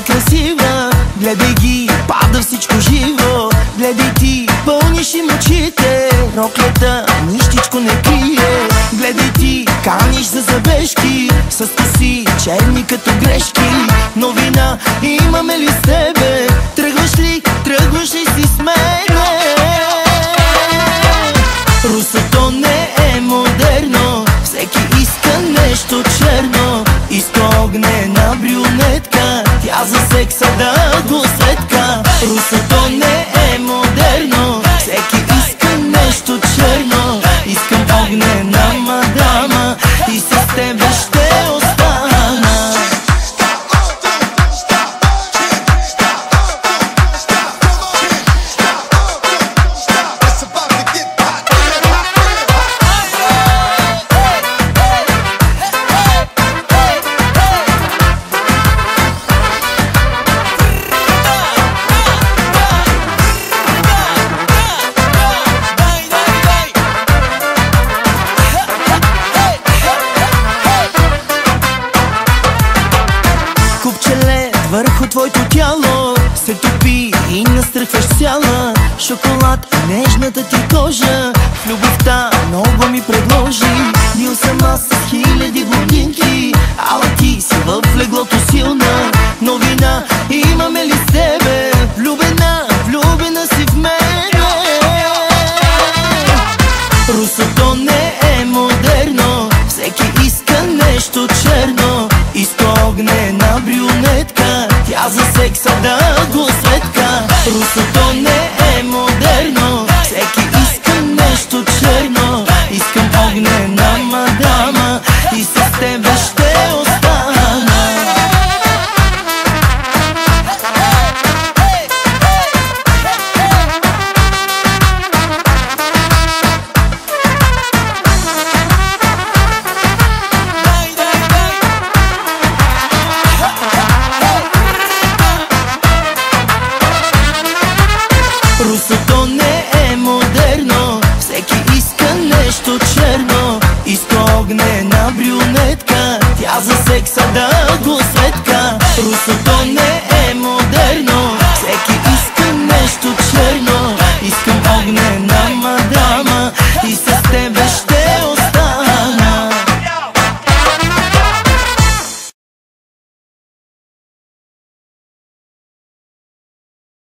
красива, гледай ги, пада всичко живо. Гледай ти, пълниш им очите, роклята нищичко не крие. Гледай ти, каниш за забежки, с коси черни като грешки. Новина имаме ли с тебе? Тръгваш ли, тръгваш ли си с мене? Русото не е модерно, всеки иска нещо черно. Иска огнена брюнетка, тя за секса да го светка. Русото не е модерно, всеки иска нещо черно. Искам огнена мадама и с тебе ще остана. Върху твоето тяло се топи и настръхваш цяла. Шоколад и нежната ти кожа в любовта много ми предложи. Бил съм аз с хиляди годинки, ала ти си в леглото силна. Новина имаме ли с тебе? Влюбена, влюбена си в мене. Русото не е модерно, всеки иска нещо черно. Иска огнена брюнетка, тя за секса да го светка. Русото не е модерно, всеки иска нещо черно. Искам огнена мадама и с тебе ще остана. Русото не е модерно, всеки иска нещо черно. Иска огнена брюнетка, тя за секса да го светка. Русото не е модерно, всеки иска нещо черно. Искам огнена мадама